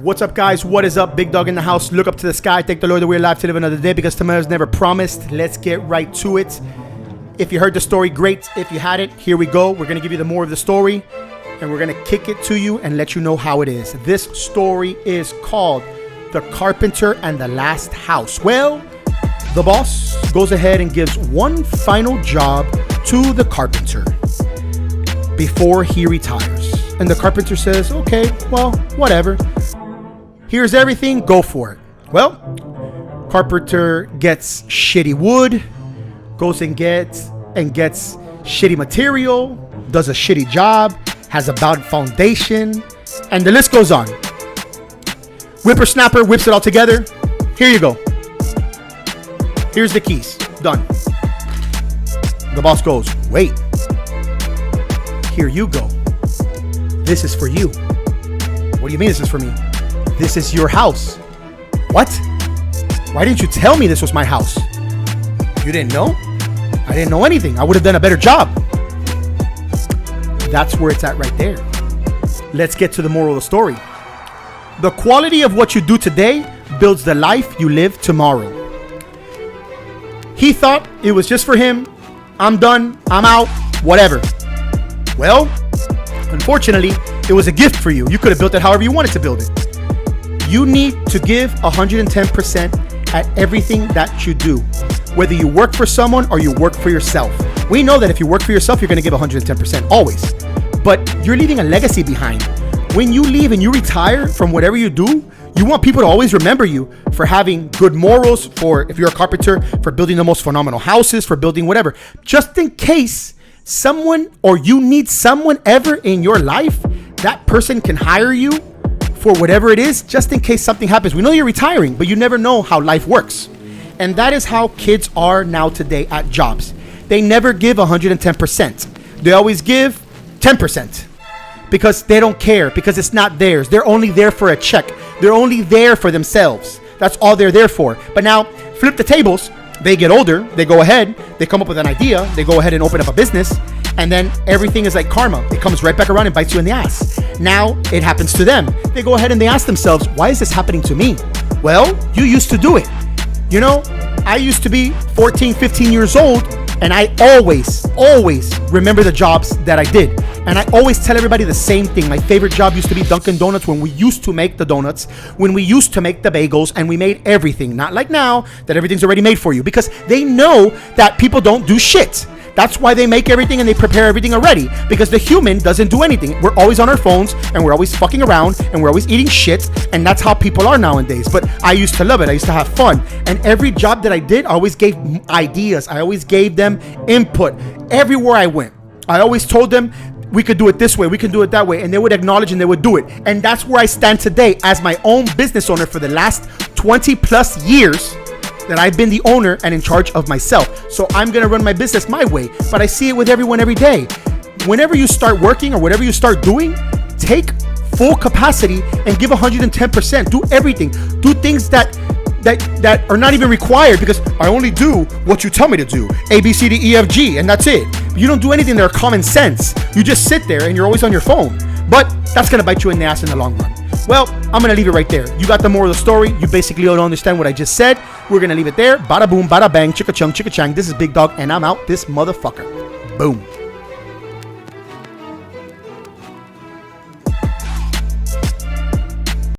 What's up, guys? What is up? Big Dog in the house. Look up to the sky. Thank the Lord that we're alive to live another day, because tomorrow's never promised. Let's get right to it. If you heard the story, great. If you hadn't, here we go. We're going to give you the more of the story, and we're going to kick it to you and let you know how it is. This story is called The Carpenter and the Last House. Well, the boss goes ahead and gives one final job to the carpenter before he retires. And the carpenter says, okay, well, whatever. Here's everything, go for it. Well, carpenter gets shitty wood, goes and gets shitty material, does a shitty job, has a bad foundation, and the list goes on. Whippersnapper whips it all together. Here you go. Here's the keys. Done. The boss goes, wait. Here you go. This is for you. What do you mean this is for me? This is your house. What? Why didn't you tell me this was my house? You didn't know? I didn't know anything. I would have done a better job. That's where it's at right there. Let's get to the moral of the story. The quality of what you do today builds the life you live tomorrow. He thought it was just for him. I'm done. I'm out. Whatever. Well, unfortunately, it was a gift for you. You could have built it however you wanted to build it. You need to give 110% at everything that you do. Whether you work for someone or you work for yourself. We know that if you work for yourself, you're going to give 110%, always. But you're leaving a legacy behind. When you leave and you retire from whatever you do, you want people to always remember you for having good morals, for, if you're a carpenter, for building the most phenomenal houses, for building whatever. Just in case someone or you need someone ever in your life, that person can hire you for whatever it is, just in case something happens. We know you're retiring, but you never know how life works. And that is how kids are now today at jobs. They never give 110%. They always give 10% because they don't care, because it's not theirs. They're only there for a check. They're only there for themselves. That's all they're there for. But now, flip the tables. They get older, they go ahead, they come up with an idea, they go ahead and open up a business, and then everything is like karma. It comes right back around and bites you in the ass. Now it happens to them. They go ahead and they ask themselves, why is this happening to me? Well, you used to do it. You know, I used to be 14, 15 years old, and I always remember the jobs that I did. And I always tell everybody the same thing. My favorite job used to be Dunkin' Donuts, when we used to make the donuts, when we used to make the bagels, and we made everything. Not like now that everything's already made for you, because they know that people don't do shit. That's why they make everything and they prepare everything already, because the human doesn't do anything. We're always on our phones and we're always fucking around and we're always eating shit, and that's how people are nowadays. But I used to love it. I used to have fun. And every job that I did, I always gave ideas. I always gave them input. Everywhere I went, I always told them, we could do it this way, we can do it that way, and they would acknowledge and they would do it. And that's where I stand today as my own business owner for the last 20 plus years that I've been the owner and in charge of myself. So I'm gonna run my business my way, but I see it with everyone every day. Whenever you start working or whatever you start doing, take full capacity and give 110%. Do everything. Do things that are not even required, because I only do what you tell me to do. A, B, C, D, E, F, G, and that's it. You don't do anything that are common sense. You just sit there and you're always on your phone. But that's gonna bite you in the ass in the long run. Well, I'm gonna leave it right there. You got the moral of the story. You basically don't understand what I just said. We're gonna leave it there. Bada boom, bada bang, chicka chung, chicka chang. This is Big Dog, and I'm out this motherfucker. Boom.